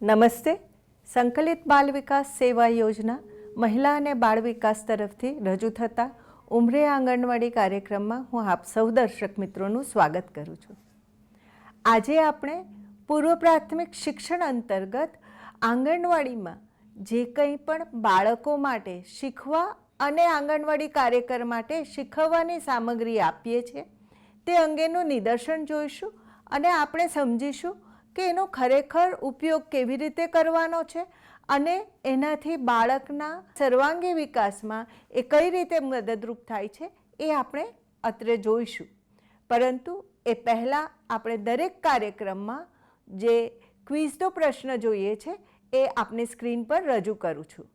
નમસ્તે. સંકલિત બાલ વિકાસ સેવા યોજના મહિલા અને બાળ વિકાસ તરફથી રજૂ થતા ઉમરે આંગણવાડી કાર્યક્રમમાં હું આપ સૌ દર્શક મિત્રોનું સ્વાગત કરું છું. આજે આપણે પૂર્વ પ્રાથમિક શિક્ષણ અંતર્ગત આંગણવાડીમાં જે કંઈ પણ બાળકો માટે શીખવા અને આંગણવાડી કાર્યકર માટે શીખવવાની સામગ્રી આપીએ છીએ તે અંગેનું નિદર્શન જોઈશું અને આપણે સમજીશું કે એનો ખરેખર ઉપયોગ કેવી રીતે કરવાનો છે અને એનાથી બાળકના સર્વાંગી વિકાસમાં એ કઈ રીતે મદદરૂપ થાય છે એ આપણે અત્રે જોઈશું. પરંતુ એ પહેલાં આપણે દરેક કાર્યક્રમમાં જે ક્વિઝનો પ્રશ્ન જોઈએ છે એ આપની સ્ક્રીન પર રજૂ કરું છું.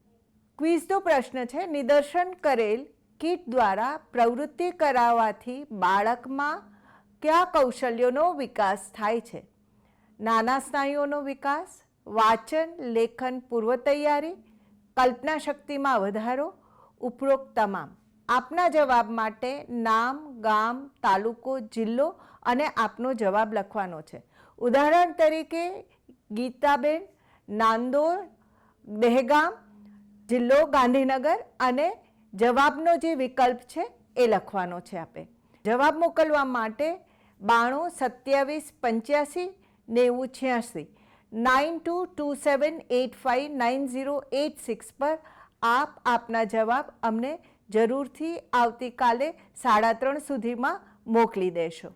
ક્વિઝનો પ્રશ્ન છે, નિદર્શન કરેલ કીટ દ્વારા પ્રવૃત્તિ કરાવવાથી બાળકમાં કયા કૌશલ્યોનો વિકાસ થાય છે? નાના સ્નાયુઓનો વિકાસ, વાંચન લેખન પૂર્વ તૈયારી, કલ્પના શક્તિમાં વધારો, ઉપરોક્ત તમામ. આપના જવાબ માટે નામ, ગામ, તાલુકો, જિલ્લો અને આપનો જવાબ લખવાનો છે. ઉદાહરણ તરીકે ગીતાબેન, નાંદોર, દહેગામ, જિલ્લો ગાંધીનગર અને જવાબનો જે વિકલ્પ છે એ લખવાનો છે. આપે જવાબ મોકલવા માટે 92 27 85 90 9227859086 પર આપ આપના જવાબ અમને જરૂરથી આવતીકાલે 3:30 સુધીમાં મોકલી દેશો.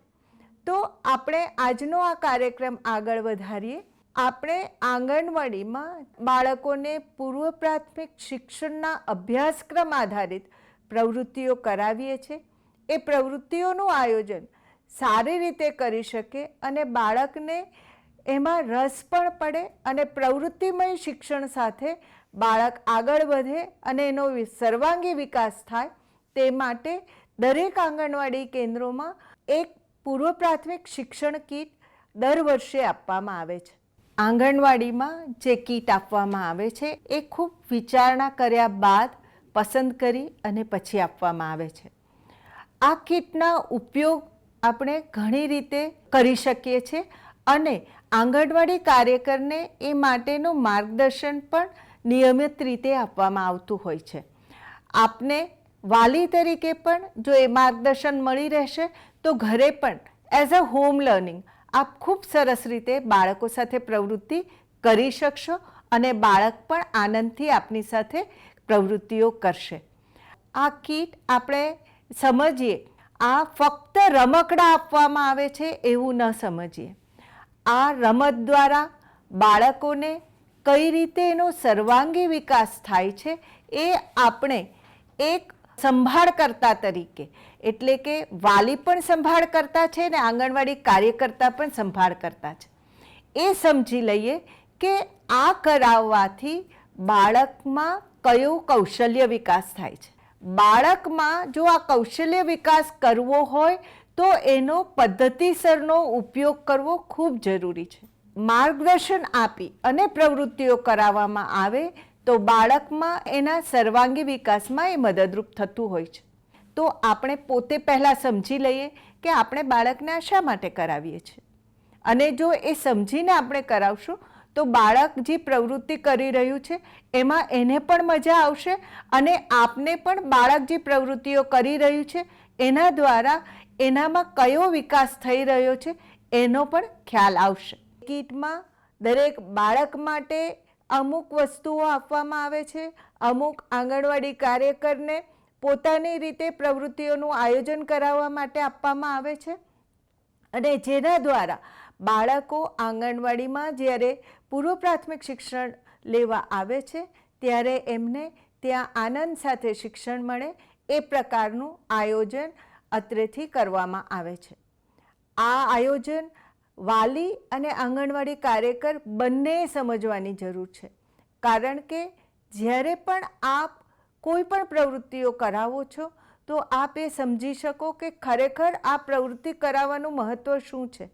તો આપણે આજનો આ કાર્યક્રમ આગળ વધારીએ. આપણે આંગણવાડીમાં બાળકોને પૂર્વ પ્રાથમિક શિક્ષણના અભ્યાસક્રમ આધારિત પ્રવૃત્તિઓ કરાવીએ છીએ. એ પ્રવૃત્તિઓનું આયોજન સારી રીતે કરી શકે અને બાળકને એમાં રસ પણ પડે અને પ્રવૃત્તિમય શિક્ષણ સાથે બાળક આગળ વધે અને એનો સર્વાંગી વિકાસ થાય તે માટે દરેક આંગણવાડી કેન્દ્રોમાં એક પૂર્વ પ્રાથમિક શિક્ષણ કીટ દર વર્ષે આપવામાં આવે છે. આંગણવાડીમાં જે કીટ આપવામાં આવે છે એ ખૂબ વિચારણા કર્યા બાદ પસંદ કરી અને પછી આપવામાં આવે છે. આ કીટના ઉપયોગ આપણે ઘણી રીતે કરી શકીએ છીએ અને આંગણવાડી કાર્યકરને એ માટેનું માર્ગદર્શન પણ નિયમિત રીતે આપવામાં આવતું હોય છે. આપને વાલી તરીકે પણ જો એ માર્ગદર્શન મળી રહેશે તો ઘરે પણ એઝ અ હોમ લર્નિંગ આપ ખૂબ સરસ રીતે બાળકો સાથે પ્રવૃત્તિ કરી શકશો અને બાળક પણ આનંદથી આપની સાથે પ્રવૃત્તિઓ કરશે. આ કીટ આપણે સમજીએ, આ ફક્ત રમકડા આપવામાં આવે છે એવું ન સમજીએ. આ રમત દ્વારા બાળકોને કઈ રીતે એનો સર્વાંગી વિકાસ થાય છે એ આપણે એક સંભાળકર્તા તરીકે, એટલે કે વાલી પણ સંભાળકર્તા છે ને આંગણવાડી કાર્યકર્તા પણ સંભાળકર્તા છે, એ સમજી લઈએ કે આ કરાવવાથી બાળકમાં કયો કૌશલ્ય વિકાસ થાય છે. બાળકમાં જો આ કૌશલ્ય વિકાસ કરવો હોય તો એનો પદ્ધતિસરનો ઉપયોગ કરવો ખૂબ જરૂરી છે. માર્ગદર્શન આપી અને પ્રવૃત્તિઓ કરાવવામાં આવે તો બાળકમાં એના સર્વાંગી વિકાસમાં એ મદદરૂપ થતું હોય છે. તો આપણે પોતે પહેલાં સમજી લઈએ કે આપણે બાળકને આ શા માટે કરાવીએ છીએ અને જો એ સમજીને આપણે કરાવશું તો બાળક જે પ્રવૃત્તિ કરી રહ્યું છે એમાં એને પણ મજા આવશે અને આપને પણ બાળક જે પ્રવૃત્તિઓ કરી રહ્યું છે એના દ્વારા એનામાં કયો વિકાસ થઈ રહ્યો છે એનો પણ ખ્યાલ આવશે. કીટમાં દરેક બાળક માટે અમુક વસ્તુઓ આપવામાં આવે છે. અમુક આંગણવાડી કાર્યકરને પોતાની રીતે પ્રવૃત્તિઓનું આયોજન કરાવવા માટે આપવામાં આવે છે અને જેના દ્વારા બાળકો આંગણવાડીમાં જ્યારે પૂર્વ પ્રાથમિક શિક્ષણ લેવા આવે છે ત્યારે એમને ત્યાં આનંદ સાથે શિક્ષણ મળે એ પ્રકારનું આયોજન અત્રેથી કરવામાં આવે છે. આ આયોજન વાલી અને આંગણવાડી કાર્યકર બંનેએ સમજવાની જરૂર છે, કારણ કે જ્યારે પણ આપ કોઈ પણ પ્રવૃત્તિઓ કરાવો છો તો આપ એ સમજી શકો કે ખરેખર આ પ્રવૃત્તિ કરાવવાનું મહત્ત્વ શું છે.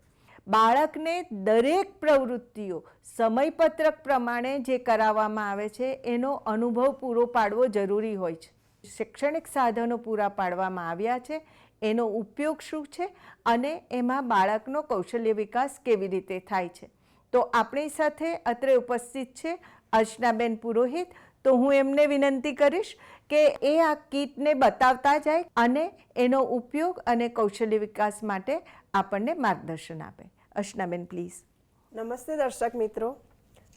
બાળકને દરેક પ્રવૃત્તિઓ સમયપત્રક પ્રમાણે જે કરાવવામાં આવે છે એનો અનુભવ પૂરો પાડવો જરૂરી હોય છે. શૈક્ષણિક સાધનો પૂરા પાડવામાં આવ્યા છે એનો ઉપયોગ શું છે અને એમાં બાળકનો કૌશલ્ય વિકાસ કેવી રીતે થાય છે તો આપણી સાથે અત્રે ઉપસ્થિત છે અર્ચનાબેન પુરોહિત. તો હું એમને વિનંતી કરીશ કે એ આ કીટને બતાવતા જાય અને એનો ઉપયોગ અને કૌશલ્ય વિકાસ માટે આપણને માર્ગદર્શન આપે. અર્ચનાબેન પ્લીઝ. નમસ્તે દર્શક મિત્રો.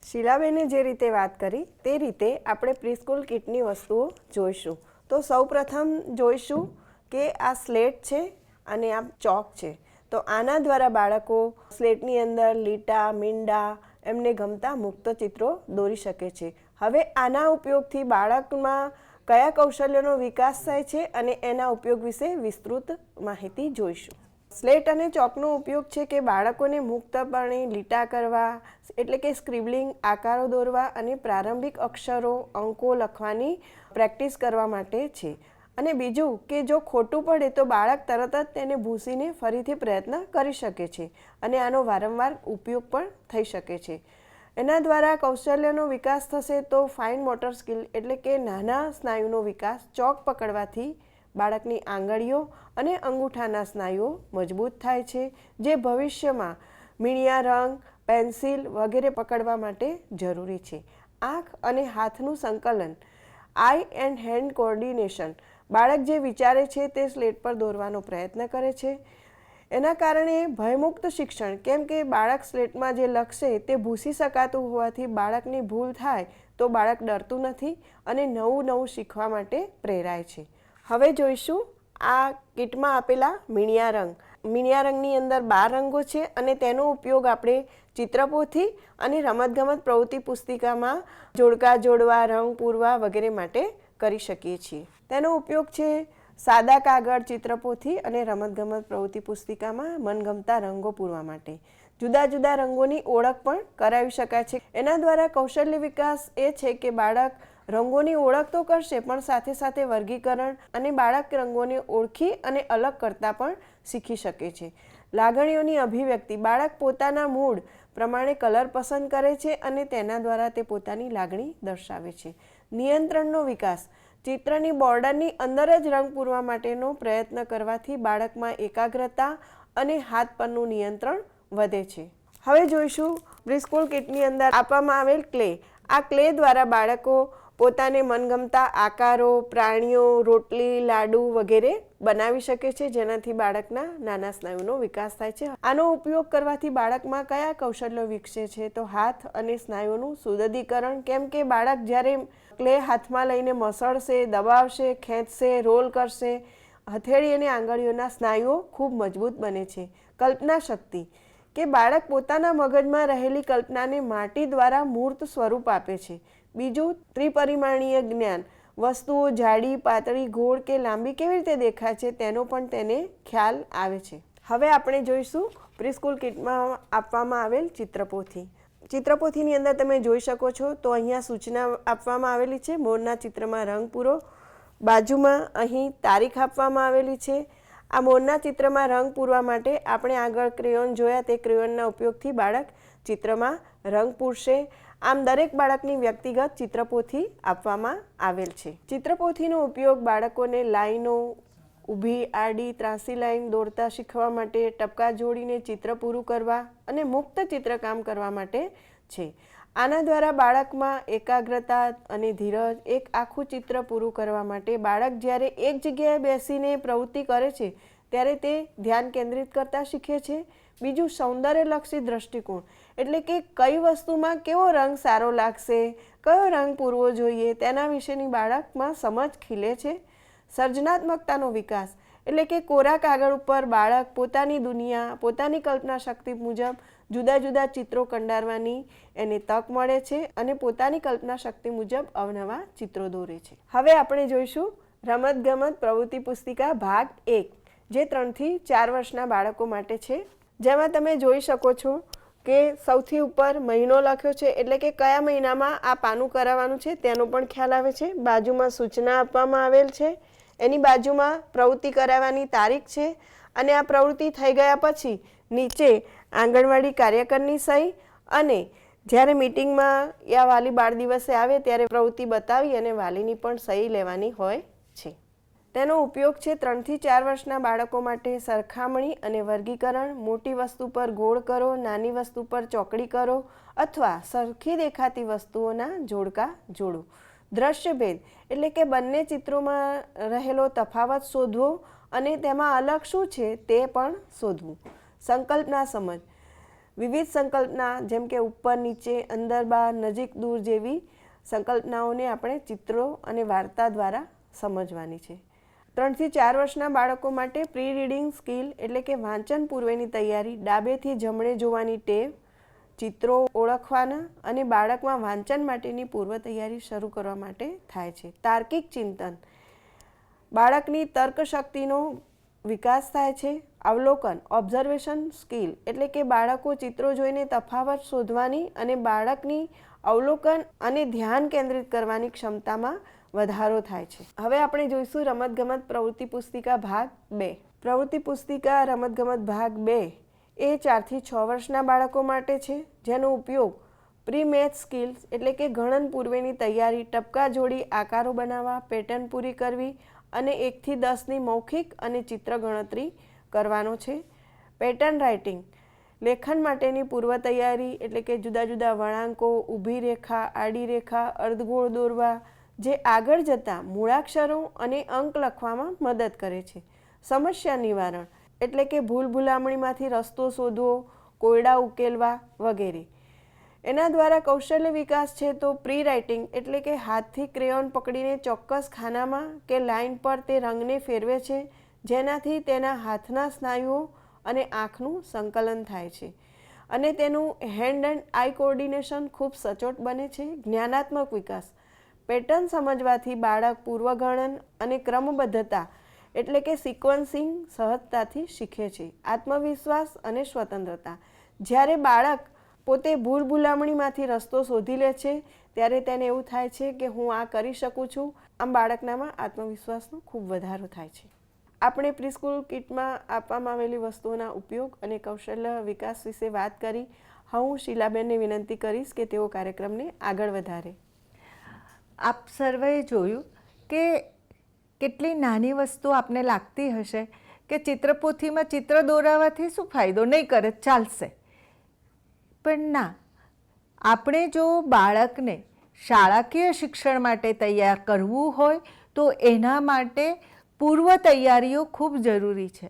શીલાબેને જે રીતે વાત કરી તે રીતે આપણે પ્રીસ્કૂલ કિટની વસ્તુઓ જોઈશું. તો સૌપ્રથમ જોઈશું કે આ સ્લેટ છે અને આ ચોક છે. તો આના દ્વારા બાળકો સ્લેટની અંદર લીટા, મીંડા, એમને ગમતા મુક્ત ચિત્રો દોરી શકે છે. હવે આના ઉપયોગથી બાળકમાં કયા કૌશલ્યોનો વિકાસ થાય છે અને એના ઉપયોગ વિશે વિસ્તૃત માહિતી જોઈશું. સ્લેટ અને ચોકનો ઉપયોગ છે કે બાળકોને મુક્તપણે લીટા કરવા, એટલે કે સ્ક્રિબલિંગ, આકારો દોરવા અને પ્રારંભિક અક્ષરો, અંકો લખવાની પ્રેક્ટિસ કરવા માટે છે. અને બીજું કે જો ખોટું પડે તો બાળક તરત જ તેને ભૂંસીને ફરીથી પ્રયત્ન કરી શકે છે અને આનો વારંવાર ઉપયોગ પણ થઈ શકે છે. એના દ્વારા કૌશલ્યનો વિકાસ થશે તો ફાઇન મોટર સ્કિલ, એટલે કે નાના સ્નાયુનો વિકાસ. ચોક પકડવાથી બાળકની આંગળીઓ અને અંગૂઠાના સ્નાયુઓ મજબૂત થાય છે, જે ભવિષ્યમાં મીણિયા રંગ, પેન્સિલ વગેરે પકડવા માટે જરૂરી છે. આંખ અને હાથનું સંકલન, આઈ એન્ડ હેન્ડ કોઓર્ડિનેશન, બાળક જે વિચારે છે તે સ્લેટ પર દોરવાનો પ્રયત્ન કરે છે. એના કારણે ભયમુક્ત શિક્ષણ, કેમ કે બાળક સ્લેટમાં જે લખશે તે ભૂંસી શકાતું હોવાથી બાળકની ભૂલ થાય તો બાળક ડરતું નથી અને નવું નવું શીખવા માટે પ્રેરાય છે. હવે જોઈશું આ કીટમાં આપેલા મીણિયા રંગ. મીણિયા રંગની અંદર 12 રંગો છે અને તેનો ઉપયોગ આપણે ચિત્રપોથી અને રમતગમત પ્રવૃત્તિ પુસ્તિકામાં જોડકા જોડવા, રંગ પૂરવા વગેરે માટે કરી શકીએ છીએ. તેનો ઉપયોગ છે સાદા કાગળ, ચિત્રપોથી અને રમતગમત પ્રવૃત્તિ પુસ્તિકામાં મનગમતા રંગો પૂરવા માટે. જુદા જુદા રંગોની ઓળખ પણ કરાવી શકાય છે. એના દ્વારા કૌશલ્ય વિકાસ એ છે કે બાળક રંગોની ઓળખ તો કરશે પણ સાથે સાથે વર્ગીકરણ અને બાળક રંગોને ઓળખી અને અલગ કરતા પણ શીખી શકે છે. લાગણીઓની અભિવ્યક્તિ, બાળક પોતાના મૂડ પ્રમાણે કલર પસંદ કરે છે અને તેના દ્વારા તે પોતાની લાગણી દર્શાવે છે. નિયંત્રણનો વિકાસ, ચિત્રની બોર્ડરની અંદર જ રંગ પૂરવા માટેનો પ્રયત્ન કરવાથી બાળકમાં એકાગ્રતા અને હાથ પરનું નિયંત્રણ વધે છે. હવે જોઈશું પ્રીસ્કૂલ કિટની અંદર આપવામાં આવેલ ક્લે. આ ક્લે દ્વારા બાળકો પોતાને મનગમતા આકારો, પ્રાણીઓ, રોટલી, લાડુ વગેરે બનાવી શકે છે, જેનાથી બાળકના નાના સ્નાયુનો વિકાસ થાય છે. આનો ઉપયોગ કરવાથી બાળકમાં કયા કૌશલ્યો વિકસે છે? તો હાથ અને સ્નાયુઓનું સુદૃઢીકરણ, કેમ કે બાળક જ્યારે ક્લે હાથમાં લઈને મસળશે, દબાવશે, ખેંચશે, રોલ કરશે, હથેળી અને આંગળીઓના સ્નાયુઓ ખૂબ મજબૂત બને છે. કલ્પના શક્તિ, કે બાળક પોતાના મગજમાં રહેલી કલ્પનાને માટી દ્વારા મૂર્ત સ્વરૂપ આપે છે. બીજું, ત્રિપરિમાણીય જ્ઞાન, વસ્તુઓ જાડી, પાતળી, ગોળ કે લાંબી કેવી રીતે દેખાય છે તેનો પણ તેને ખ્યાલ આવે છે. હવે આપણે જોઈશું પ્રીસ્કૂલ કિટમાં આપવામાં આવેલ ચિત્રપોથી. ચિત્રપોથીની અંદર તમે જોઈ શકો છો તો અહીંયા સૂચના આપવામાં આવેલી છે. મોરના ચિત્રમાં રંગ પૂરો. બાજુમાં અહીં તારીખ આપવામાં આવેલી છે. આ મોરના ચિત્રમાં રંગ પૂરવા માટે આપણે આગળ ક્રેયોન જોયા, તે ક્રેયોનના ઉપયોગથી બાળક ચિત્રમાં રંગ પૂરશે. આમ દરેક બાળકની વ્યક્તિગત ચિત્રપોથી આપવામાં આવેલ છે. ચિત્રપોથીનો ઉપયોગ બાળકોને લાઈનો, ઊભી, આડી, ત્રાંસી લાઈન દોરતા શીખવા માટે, ટપકા જોડીને ચિત્ર પૂરું કરવા અને મુક્ત ચિત્રકામ કરવા માટે છે. આના દ્વારા બાળકમાં એકાગ્રતા અને ધીરજ, એક આખું ચિત્ર પૂરું કરવા માટે બાળક જ્યારે એક જગ્યાએ બેસીને પ્રવૃત્તિ કરે છે ત્યારે તે ધ્યાન કેન્દ્રિત કરતા શીખે છે. બીજું, સૌંદર્યલક્ષી દ્રષ્ટિકોણ, એટલે કે કઈ વસ્તુમાં કેવો રંગ સારો લાગશે, કયો રંગ પૂરવો જોઈએ તેના વિશેની બાળકમાં સમજ ખીલે છે. સર્જનાત્મકતાનો વિકાસ, એટલે કે કોરા કાગળ ઉપર બાળક પોતાની દુનિયા, પોતાની કલ્પના શક્તિ મુજબ જુદા જુદા ચિત્રો કંડારવાની એને તક મળે છે અને પોતાની કલ્પના શક્તિ મુજબ અવનવા ચિત્રો દોરે છે. હવે આપણે જોઈશું રમતગમત પ્રવૃત્તિ પુસ્તિકા ભાગ 1, જે 3 થી 4 વર્ષના બાળકો માટે છે. જેમાં તમે જોઈ શકો છો કે સૌથી ઉપર મહિનો લખ્યો છે, એટલે કે કયા મહિનામાં આ પાનું કરાવવાનું છે તેનો પણ ખ્યાલ આવે છે. બાજુમાં સૂચના આપવામાં આવેલ છે. એની બાજુમાં પ્રવૃત્તિ કરાવવાની તારીખ છે અને આ પ્રવૃત્તિ થઈ ગયા પછી નીચે આંગણવાડી કાર્યકરની સહી અને જ્યારે મિટિંગમાં યા વાલી બાળ દિવસે આવે ત્યારે પ્રવૃત્તિ બતાવી અને વાલીની પણ સહી લેવાની હોય છે. તેનો ઉપયોગ છે 3 થી 4 વર્ષના બાળકો માટે સરખામણી અને વર્ગીકરણ, મોટી વસ્તુ પર ગોળ કરો, નાની વસ્તુ પર ચોકડી કરો અથવા સરખી દેખાતી વસ્તુઓના જોડકા જોડો. દ્રશ્યભેદ એટલે કે બંને ચિત્રોમાં રહેલો તફાવત શોધવો અને તેમાં અલગ શું છે તે પણ શોધવું. સંકલ્પના સમજ, વિવિધ સંકલ્પના જેમ કે ઉપર નીચે, અંદર બહાર, નજીક દૂર જેવી સંકલ્પનાઓને આપણે ચિત્રો અને વાર્તા દ્વારા સમજવાની છે. 3 થી 4 વર્ષના બાળકો માટે પ્રી રીડિંગ સ્કિલ એટલે કે વાંચન પૂર્વેની તૈયારી, ડાબેથી જમણે જોવાની ટેવ, ચિત્રો ઓળખવાના અને બાળકમાં વાંચન માટેની પૂર્વ તૈયારી શરૂ કરવા માટે થાય છે. તાર્કિક ચિંતન, બાળકની તર્ક શક્તિનો વિકાસ થાય છે. અવલોકન ઓબ્ઝર્વેશન સ્કિલ એટલે કે બાળકો ચિત્રો જોઈને તફાવત શોધવાની અને બાળકની અવલોકન અને ધ્યાન કેન્દ્રિત કરવાની ક્ષમતામાં વધારો થાય છે. હવે આપણે જોઈશું રમતગમત પ્રવૃત્તિ પુસ્તિકા ભાગ 2. પ્રવૃત્તિ પુસ્તિકા રમતગમત ભાગ 2 એ 4 થી 6 વર્ષના બાળકો માટે છે, જેનો ઉપયોગ પ્રી મેથ સ્કિલ્સ એટલે કે ગણન પૂર્વેની તૈયારી, ટપકા જોડી, આકારો બનાવવા, પેટર્ન પૂરી કરવી અને 1 થી 10ની મૌખિક અને ચિત્ર ગણતરી કરવાનો છે. પેટર્ન રાઇટિંગ, લેખન માટેની પૂર્વ તૈયારી એટલે કે જુદા જુદા વળાંકો, ઊભી રેખા, આડી રેખા, અર્ધગોળ દોરવા, જે આગળ જતાં મૂળાક્ષરો અને અંક લખવામાં મદદ કરે છે. સમસ્યા નિવારણ એટલે કે ભૂલ ભૂલામણીમાંથી રસ્તો શોધવો, કોયડા ઉકેલવા વગેરે. એના દ્વારા કૌશલ્ય વિકાસ છે તો પ્રી રાઇટિંગ એટલે કે હાથથી ક્રેયોન પકડીને ચોક્કસ ખાનામાં કે લાઇન પર તે રંગને ફેરવે છે, જેનાથી તેના હાથના સ્નાયુઓ અને આંખનું સંકલન થાય છે અને તેનું હેન્ડ એન્ડ આઈ કોઓર્ડિનેશન ખૂબ સચોટ બને છે. જ્ઞાનાત્મક વિકાસ, પેટર્ન સમજવાથી બાળક પૂર્વગણન અને ક્રમબદ્ધતા એટલે કે સિક્વન્સિંગ સહજતાથી શીખે છે. આત્મવિશ્વાસ અને સ્વતંત્રતા, જ્યારે બાળક પોતે ભૂલ ભૂલામણીમાંથી રસ્તો શોધી લે છે ત્યારે તેને એવું થાય છે કે હું આ કરી શકું છું. આમ બાળકનામાં આત્મવિશ્વાસનો ખૂબ વધારો થાય છે. આપણે પ્રીસ્કૂલ કિટમાં આપવામાં આવેલી વસ્તુઓના ઉપયોગ અને કૌશલ્ય વિકાસ વિશે વાત કરી. હું શીલાબેનને વિનંતી કરીશ કે તેઓ કાર્યક્રમને આગળ વધારે. આપ સર્વેએ જોયું કે કેટલી નાની વસ્તુ આપને લાગતી હશે કે ચિત્રપોથીમાં ચિત્ર દોરાવાથી શું ફાયદો, નહીં કરે ચાલશે, પણ ના, આપણે જો બાળકને શાળાકીય શિક્ષણ માટે તૈયાર કરવું હોય તો એના માટે પૂર્વ તૈયારીઓ ખૂબ જરૂરી છે.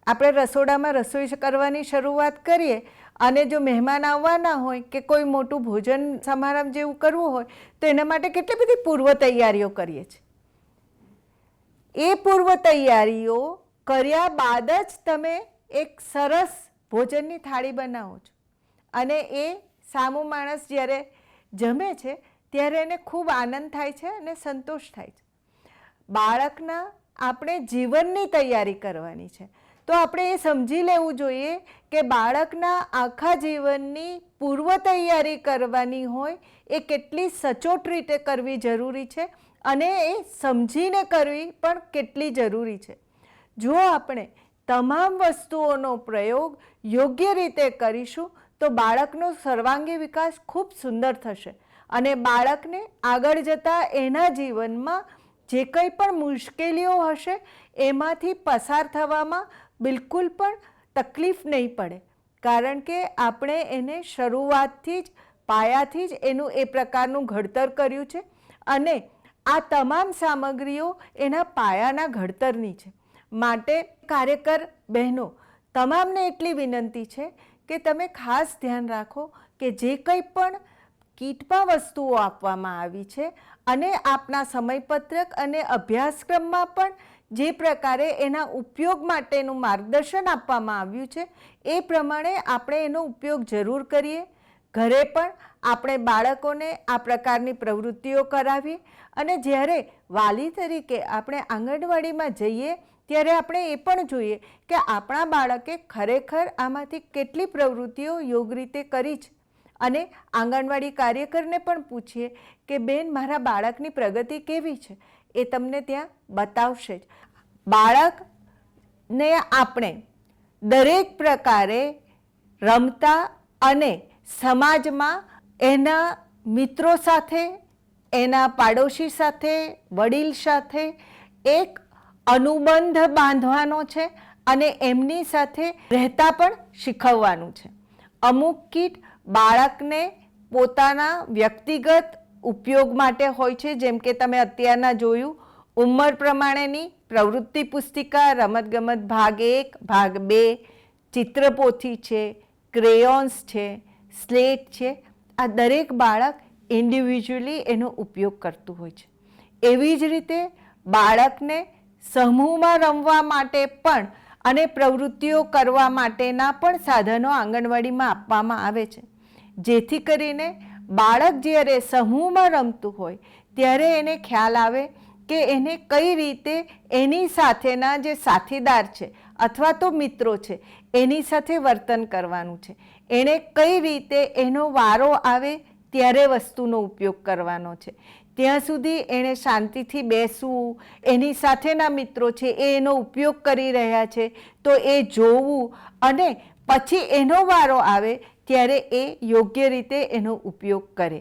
આપણે રસોડામાં રસોઈ કરવાની શરૂઆત કરીએ અને જો મહેમાન આવવાના હોય કે કોઈ મોટું ભોજન સમારંભ જેવું કરવું હોય તો એના માટે કેટલી બધી પૂર્વ તૈયારીઓ કરીએ છીએ. એ પૂર્વ તૈયારીઓ કર્યા બાદ જ તમે એક સરસ ભોજનની થાળી બનાવો છો અને એ સામો માણસ જ્યારે જમે છે ત્યારે એને ખૂબ આનંદ થાય છે અને સંતોષ થાય છે. બાળકના આપણે જીવનની તૈયારી કરવાની છે તો આપણે એ સમજી લેવું જોઈએ કે બાળકના આખા જીવનની પૂર્વ તૈયારી કરવાની હોય એ કેટલી સચોટ રીતે કરવી જરૂરી છે અને એ સમજીને કરવી પણ કેટલી જરૂરી છે. જો આપણે તમામ વસ્તુઓનો પ્રયોગ યોગ્ય રીતે કરીશું તો બાળકનો સર્વાંગી વિકાસ ખૂબ સુંદર થશે અને બાળકને આગળ જતાં એના જીવનમાં જે કંઈ પણ મુશ્કેલીઓ હશે એમાંથી પસાર થવામાં બિલકુલ પણ તકલીફ નહીં પડે, કારણ કે આપણે એને શરૂઆતથી જ પાયાથી જ એનું એ પ્રકારનું ઘડતર કર્યું છે અને આ તમામ સામગ્રીઓ એના પાયાના ઘડતરની છે. માટે કાર્યકર બહેનો તમામને એટલી વિનંતી છે કે તમે ખાસ ધ્યાન રાખો કે જે કંઈ પણ કીટમાં વસ્તુઓ આપવામાં આવી છે અને આપના સમયપત્રક અને અભ્યાસક્રમમાં પણ જે પ્રકારે એના ઉપયોગ માટેનું માર્ગદર્શન આપવામાં આવ્યું છે એ પ્રમાણે આપણે એનો ઉપયોગ જરૂર કરીએ. ઘરે પણ આપણે બાળકોને આ પ્રકારની પ્રવૃત્તિઓ કરાવીએ અને જ્યારે વાલી તરીકે આપણે આંગણવાડીમાં જઈએ ત્યારે આપણે એ પણ જોઈએ કે આપણા બાળકે ખરેખર આમાંથી કેટલી પ્રવૃત્તિઓ યોગ્ય રીતે કરી છે અને આંગણવાડી કાર્યકરને પણ પૂછીએ કે બેન મારા બાળકની પ્રગતિ કેવી છે, એ તમને ત્યાં બતાવશે જ. બાળકને આપણે દરેક પ્રકારે રમતા અને સમાજમાં એના મિત્રો સાથે, એના પાડોશી સાથે, વડીલ સાથે એક અનુબંધ બાંધવાનો છે અને એમની સાથે રહેતા પણ શીખવવાનું છે. અમુક કીટ બાળકને પોતાના વ્યક્તિગત ઉપયોગ માટે હોય છે, જેમ કે તમે અત્યારના જોયું ઉંમર પ્રમાણેની પ્રવૃત્તિ પુસ્તિકા, રમતગમત ભાગ 1, ભાગ 2, ચિત્રપોથી છે, ક્રેયોન્સ છે, સ્લેટ છે. આ દરેક બાળક ઇન્ડિવિજ્યુઅલી એનો ઉપયોગ કરતું હોય છે. એવી જ રીતે બાળકને સમૂહમાં રમવા માટે પણ અને પ્રવૃત્તિઓ કરવા માટેના પણ સાધનો આંગણવાડીમાં આપવામાં આવે છે, જેથી કરીને બાળક જ્યારે સમૂહમાં રમતું હોય ત્યારે એને ખ્યાલ આવે કે એને કઈ રીતે એની સાથેના જે સાથીદાર છે અથવા તો મિત્રો છે એની સાથે વર્તન કરવાનું છે. એણે કઈ રીતે એનો વારો આવે ત્યારે વસ્તુનો ઉપયોગ કરવાનો છે. ત્યાં સુધી એણે શાંતિથી બેસવું, એની સાથેના મિત્રો છે એ એનો ઉપયોગ કરી રહ્યા છે તો એ જોવું અને પછી એનો વારો આવે ત્યારે એ યોગ્ય રીતે એનો ઉપયોગ કરે.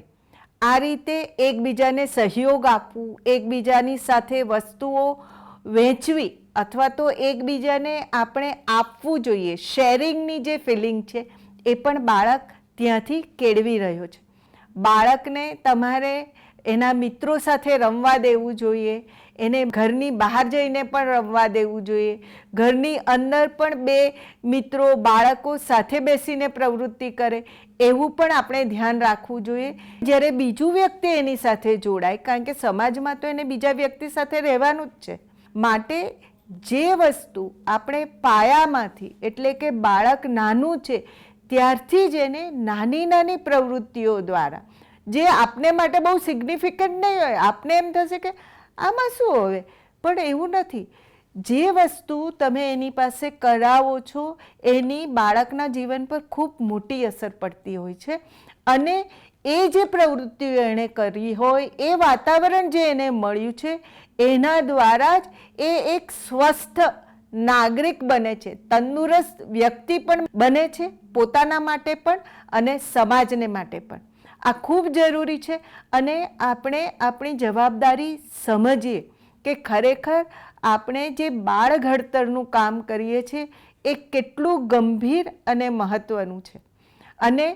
આ રીતે એકબીજાને સહયોગ આપવું, એકબીજાની સાથે વસ્તુઓ વહેંચવી અથવા તો એકબીજાને આપણે આપવું જોઈએ. શેરિંગની જે ફિલિંગ છે એ પણ બાળક ત્યાંથી કેળવી રહ્યો છે. બાળકને તમારે એના મિત્રો સાથે રમવા દેવું જોઈએ, એને ઘરની બહાર જઈને પણ રમવા દેવું જોઈએ, ઘરની અંદર પણ બે મિત્રો બાળકો સાથે બેસીને પ્રવૃત્તિ કરે એવું પણ આપણે ધ્યાન રાખવું જોઈએ જ્યારે બીજું વ્યક્તિ એની સાથે જોડાય, કારણ કે સમાજમાં તો એને બીજા વ્યક્તિ સાથે રહેવાનું જ છે. માટે જે વસ્તુ આપણે પાયામાંથી એટલે કે બાળક નાનું છે ત્યારથી જ એને નાની નાની પ્રવૃત્તિઓ દ્વારા, જે આપને માટે બહુ સિગ્નિફિકન્ટ નહીં હોય, આપને એમ થશે કે આમાં શું હવે, પણ એવું નથી. જે વસ્તુ તમે એની પાસે કરાવો છો એની બાળકના જીવન પર ખૂબ મોટી અસર પડતી હોય છે અને એ જે પ્રવૃત્તિઓ એણે કરી હોય, એ વાતાવરણ જે એને મળ્યું છે એના દ્વારા જ એ એક સ્વસ્થ નાગરિક બને છે, તંદુરસ્ત વ્યક્તિ પણ બને છે, પોતાના માટે પણ અને સમાજને માટે પણ. આ ખૂબ જરૂરી છે અને આપણે આપણી જવાબદારી સમજીએ કે ખરેખર આપણે જે બાળ ઘડતરનું કામ કરીએ છીએ એ કેટલું ગંભીર અને મહત્ત્વનું છે અને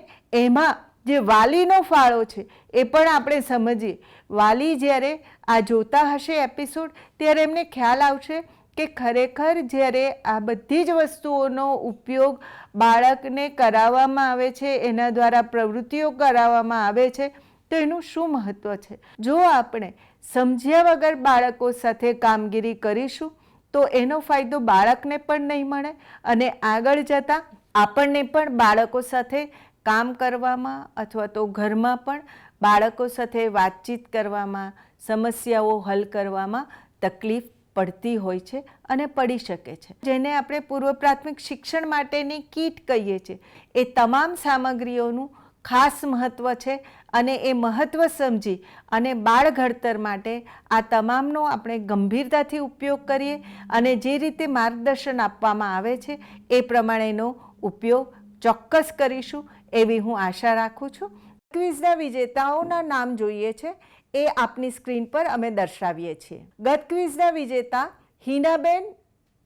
એમાં જે વાલીનો ફાળો છે એ પણ આપણે સમજીએ. વાલી જ્યારે આ જોતા હશે એપિસોડ ત્યારે એમને ખ્યાલ આવશે કે ખરેખર જ્યારે આ બધી જ વસ્તુઓનો ઉપયોગ બાળકને કરાવવામાં આવે છે, એના દ્વારા પ્રવૃત્તિઓ કરાવવામાં આવે છે તો એનું શું મહત્ત્વ છે. જો આપણે સમજ્યા વગર બાળકો સાથે કામગીરી કરીશું તો એનો ફાયદો બાળકને પણ નહીં મળે અને આગળ જતાં આપણને પણ બાળકો સાથે કામ કરવામાં અથવા તો ઘરમાં પણ બાળકો સાથે વાતચીત કરવામાં, સમસ્યાઓ હલ કરવામાં તકલીફ પડતી હોય છે અને પડી શકે છે. જેને આપણે પૂર્વ પ્રાથમિક શિક્ષણ માટેની કીટ કહીએ છીએ એ તમામ સામગ્રીઓનું ખાસ મહત્ત્વ છે અને એ મહત્ત્વ સમજી અને બાળ ઘડતર માટે આ તમામનો આપણે ગંભીરતાથી ઉપયોગ કરીએ અને જે રીતે માર્ગદર્શન આપવામાં આવે છે એ પ્રમાણેનો ઉપયોગ ચોક્કસ કરીશું એવી હું આશા રાખું છું. ક્વિઝના વિજેતાઓના નામ જોઈએ છે એ આપની સ્ક્રીન પર અમે દર્શાવીએ છીએ. ગત ક્વિઝના વિજેતા હિનાબેન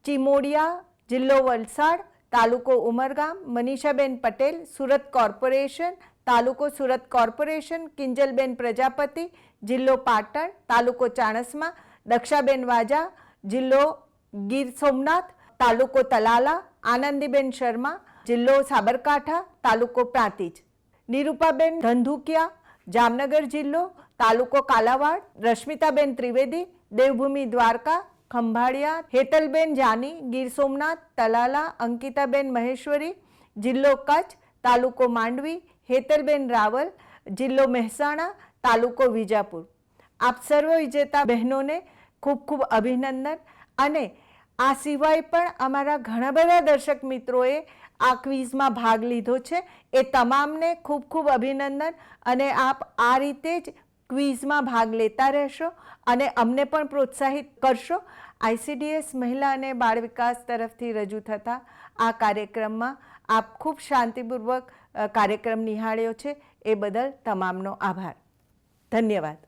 ચિમોડિયા, જિલ્લો વલસાડ, તાલુકો ઉમરગામ, મનીષાબેન પટેલ, સુરત કોર્પોરેશન, તાલુકો સુરત કોર્પોરેશન, કિંજલબેન પ્રજાપતિ, જિલ્લો પાટણ, તાલુકો ચાણસ્મા, દક્ષાબેન વાજા, જિલ્લો ગીર સોમનાથ, તાલુકો તલાલા, આનંદીબેન શર્મા, જિલ્લો સાબરકાંઠા, તાલુકો પ્રાંતિજ, નિરૂપાબેન ધંધુકિયા, જામનગર જિલ્લો, તાલુકો કાલાવાડ, રશ્મિતાબેન ત્રિવેદી, દેવભૂમિ દ્વારકા, ખંભાળિયા, હેતલબેન જાની, ગીર સોમનાથ, તલાલા, અંકિતાબેન મહેશ્વરી, જિલ્લો કચ્છ, તાલુકો માંડવી, હેતલબેન રાવલ, જિલ્લો મહેસાણા, તાલુકો વિજાપુર. આપ સર્વ વિજેતા બહેનોને ખૂબ ખૂબ અભિનંદન. અને આ સિવાય પણ અમારા ઘણા બધા દર્શક મિત્રોએ આ ક્વિઝમાં ભાગ લીધો છે, એ તમામને ખૂબ ખૂબ અભિનંદન. અને આપ આ રીતે જ ક્વિઝમાં ભાગ લેતા રહેશો અને અમને પણ પ્રોત્સાહિત કરશો. ICDS મહિલા અને બાળ વિકાસ તરફથી રજૂ થતા આ કાર્યક્રમમાં આપ ખૂબ શાંતિપૂર્વક કાર્યક્રમ નિહાળ્યો છે એ બદલ તમામનો આભાર. ધન્યવાદ.